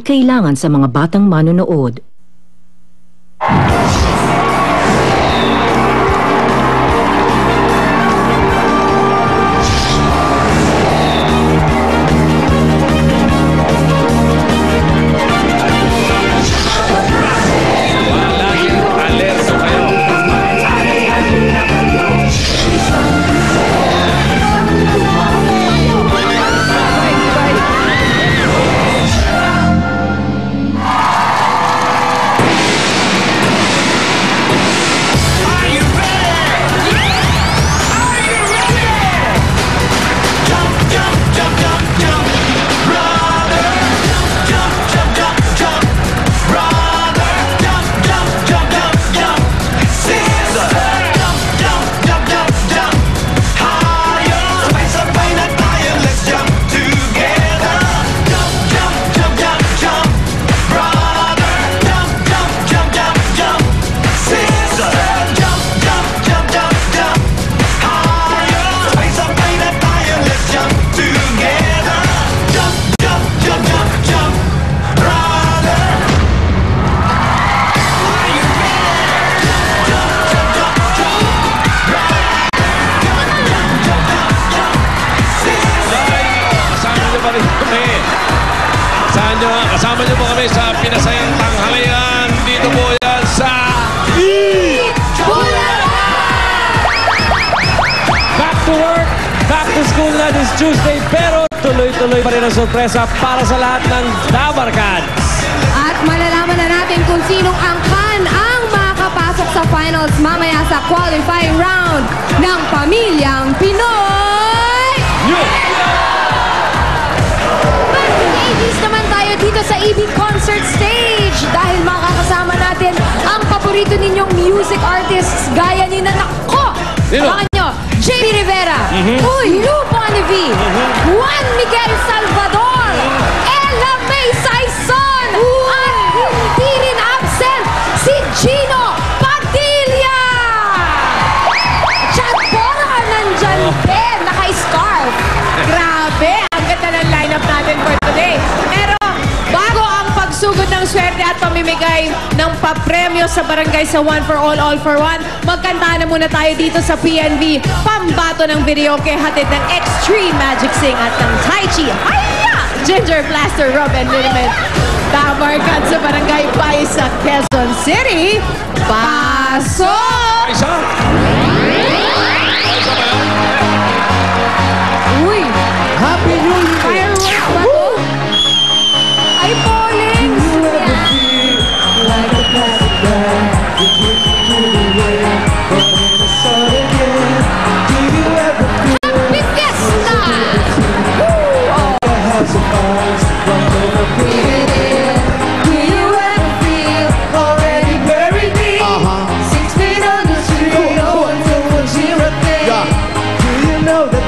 kailangan sa mga batang manonood. Kasama niyo po kami sa pinasayang tanghalian. Dito po yan sa Back to work, back to school na this Tuesday, pero tuloy-tuloy pa rin ang sorpresa para sa lahat ng Dabarkads. At malalaman na natin kung sinong angkan ang makakapasok sa finals mamaya sa qualifying round ng Pamilyang Pinoy! Backstage naman tayo dito sa EB Concert Stage dahil makakasama natin ang paborito ninyong music artists gaya ni Nanako. Baka nyo, JB Rivera, Lou Bonnevie, Juan Miguel Salvador, Ella May Saison, at hindi rin absent si Gino Padilla. Chad Bora nandyan din, naka-scarf. Grabe, ang ganda ng lineup natin for today. Pero bago ang pagsugod ng swerte at pamimigay ng papremyo sa barangay sa One for All for One, magkanta na muna tayo dito sa PNV. Pambato ng video kay hatid ng Extreme Magic Sing at ng Tai Chi. Hiya! Ginger Blaster, Rob and Liniment. Dabarkads sa barangay Bay sa Quezon City. Pasok! Isa! Uy! Happy New Year! Fireworks ba to? Ay, Paulings! Happy Fiesta! Do you ever feel already buried deep? 6 feet under the tree, no one will hear a thing. Do you know that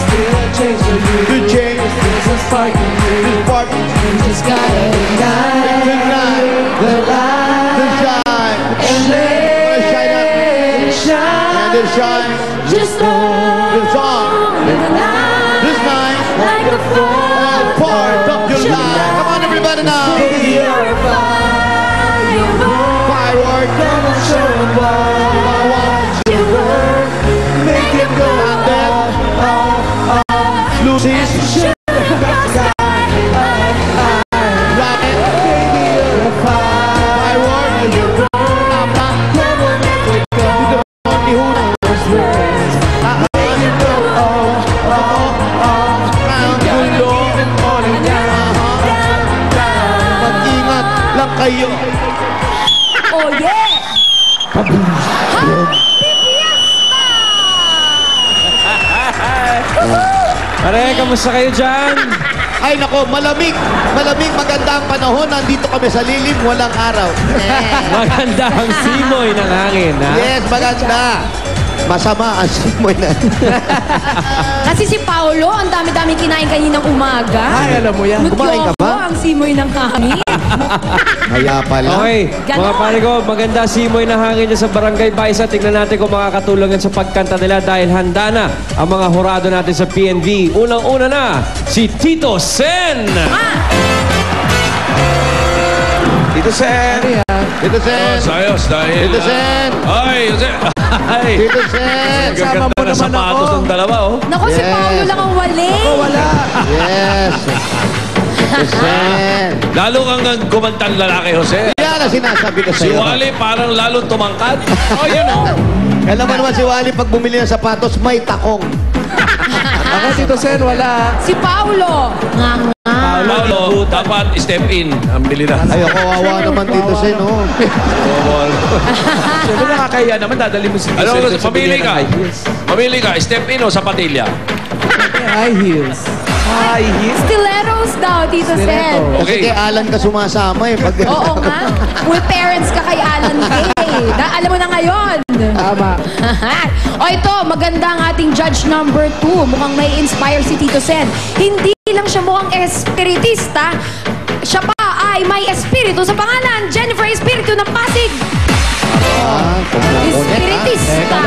still a change for you? The change, there's a spark in you. The spark in you. Just gotta ignite the light and let it shine. Shine. Just on the night, This night, like a part of your life. Come on, everybody now. You're a firework, Firework. gonna show what you were. Make it go Lucy's kayo. Oh yeah! Happy Fiesta! Pare, kamusta kayo dyan? Ay nako, malamig. Malamig, maganda ang panahon. Nandito kami sa lilim, walang araw. Maganda ang simoy ng hangin, ha? Yes, maganda. Masama ang simoy na. Kasi si Paolo, ang dami-dami kinain kaninang umaga. Ay, alam mo yan. Kumain ka ba? Ang simoy ng hangin. Kaya pala. Okay, mga pare ko, maganda simoy na hangin niya sa Barangay Baisa. Tingnan natin kung makakatulong yan sa pagkanta nila dahil handa na ang mga hurado natin sa PNV. Unang-una na, si Tito Sen! Tito Sen. Tito Sen. Sayos dahil... Tito Sen. Ay, Jose. Ay. Tito Sen. Gaganda ng sapatos ng dalawa, oh. Naku, si Yes. Paolo lang ang wali. Wala. Yes. Tito Sen. Lalo kang kumantang lalaki, Jose. Yan ang sinasabi ko Si sa'yo. Wally parang lalong tumangkad. Oh, yun oh. Alam mo naman si Wally, pag bumili ng sapatos, may takong. Ako, Tito Sen, wala. Si Paolo. Nga nga. Paulo, dapat step in. Ang bili na. Ay, kawawa naman Tito Sen, oh. Siyempre nakakaya naman, dadali mo si Tito Ano, Sen. mamili ka. Mamili ka, step in o sapatilya? High heels. High heels? Stilettos daw, Tito Sen. Kasi Okay. kay Alan ka sumasama eh. Pag... Oo nga. With parents ka kay Alan Kay. Alam mo na ngayon. Tama. O ito, maganda ang ating judge number 2. Mukhang may inspire si Tito Sen. Hindi lang siya mukhang espiritista. Siya pa ay may espiritu sa pangalan. Jennifer Espiritu ng Pasig. Espiritista.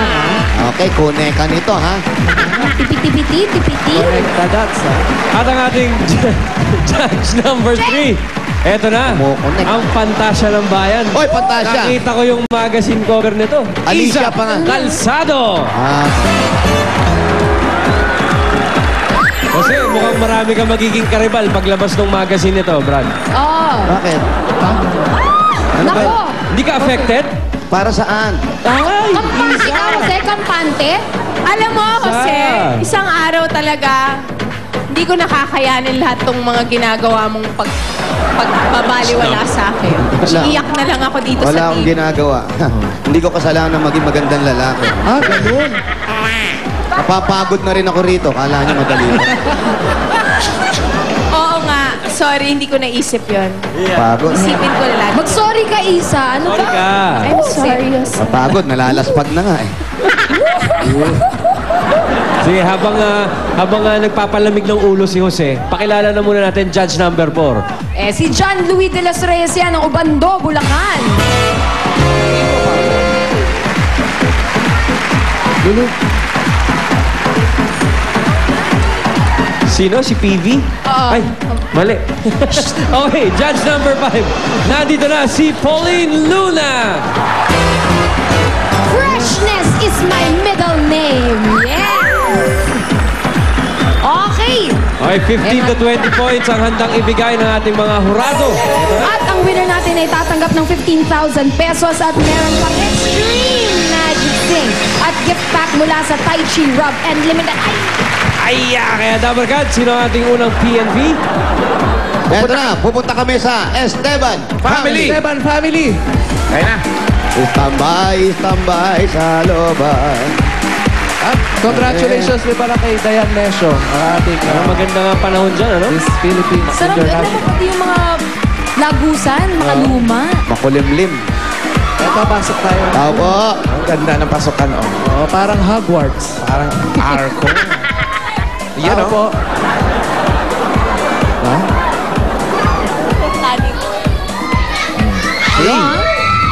Okay, kune ka nito, ha? Tipiti, tipiti. Tadats, ha? At ang ating judge number 3. Eto na, Kumukonek. ang Pantasya ng Bayan. Oy, Pantasya! Nakita ko yung magazine cover nito. Alicia Isa pa nga. Calzado. Ah, Kasi mukhang marami kang magiging karibal paglabas ng magazine nito, Brad. Oh. bakit? Ano ba? Nako. Hindi ka affected? Para saan? Ay, Kampante ka, Jose? Kampante? Alam mo, Jose, isang araw talaga, hindi ko nakakayanin lahat tong mga ginagawa mong pagbabaliwala sa akin. Wala. Iiyak na lang ako dito Wala sa akong TV. ginagawa. Hindi ko kasalanan na maging magandang lalaki. Ah, ganun. Napapagod na rin ako rito. Kala niyo madali. Oo nga. Sorry, hindi ko naisip yon. Pagod. Isipin ko lang. Mag-sorry ka, Isa. Ano Sorry ka. I'm serious. Napagod. Nalalaspag na nga eh. Sige, habang nagpapalamig ng ulo si Jose, pakilala na muna natin judge number 4. Si John Luis de los Reyes yan, ng Ubando, Bulacan. Sino? Si PV? Oo. Ay, mali. Okay, judge number 5. Nandito na si Pauline Luna. Freshness is my middle name. Yeah! Okay. Okay, 15 to 20 points ang handang ibigay ng ating mga hurado. At ang winner natin ay tatanggap ng 15,000 pesos at meron pang Extreme Magic Sing at gift pack mula sa Tai Chi Rub and Limited. Ay, kaya Dabarkad, sino ang ating unang PNV? Eto na. Pupunta kami sa Esteban Family. Esteban Family. Kaya na. Standby, standby sa looban. At congratulations din pala kay Dayan Nesio, ang ating Maganda nga panahon dyan, ano? Miss Philippines Sarap din International. naman pati yung mga lagusan, mga luma. Makulimlim. Ito, pasok tayo. Tao po. Ang ganda ng pasukan, oh. Oh, parang Hogwarts. Parang arko. Yan, Tao oh. po. Ha? Hey.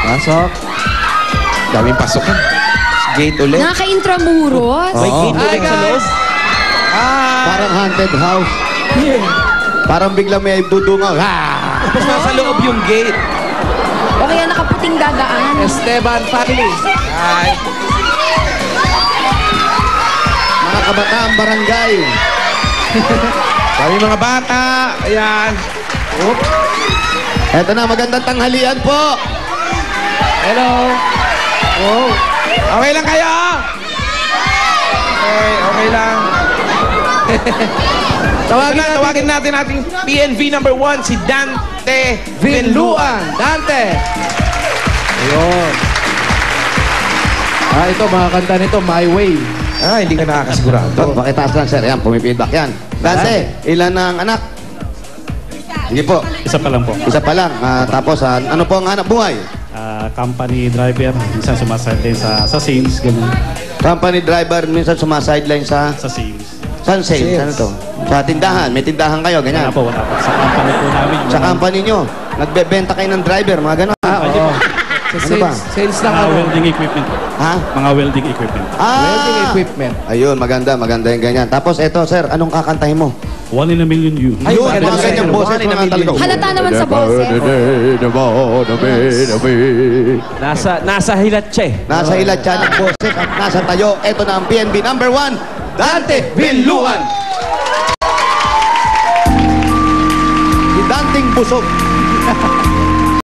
Pasok. Daming pasukan. Gate ulit. Nakaka-intramuros. May Oo. gate Hi, ulit sa loob. guys! Parang haunted house. Parang biglang may dudungaw. Ah! Tapos nasa loob yung gate. O kaya nakaputing dadaan. Esteban Family. Ay. Mga kabataang barangay. Kami mga bata. Ayan. Eto na, magandang tanghalian po. Hello. Wow. Okay lang kayo? Okay lang. Tawagin natin ating PNV number 1, si Dante Vinluan. Dante. Ayun. Ito, mga kanta nito, My Way. Ah, hindi ka nakakasigurado. Pakitaas lang, sir. Yan, pumipidback yan. Dante, ilan ang anak? Sige po. Isa pa lang po. Isa pa lang. Tapos, ano po ang hanap buhay? Company driver, minsan sumasali sa sales, ganun. Company driver, minsan sumasideline sa... Sa sales. Saan sales? Ano to? Sa tindahan. May tindahan kayo, Wala ganyan. po, wala po. Sa company po namin. Sa company nyo, nagbebenta kayo ng driver, mga ganon. Pwede po. Sa Ano ba? sales ng Mga ano? welding equipment. Ha? Mga welding equipment. Welding equipment. Ayun, maganda yung ganyan. Tapos eto, sir, anong kakantahin mo? 1 in a million you. Ay, Yun, maganda mga sir. ganyang boses, One in a mga million. talaga. Halata naman sa boses. Nasa hilatche. Nasa ilat siya ng boses at nasa tayo. Ito na ang PNB number 1, Dante Binluan. Si Danting Busog.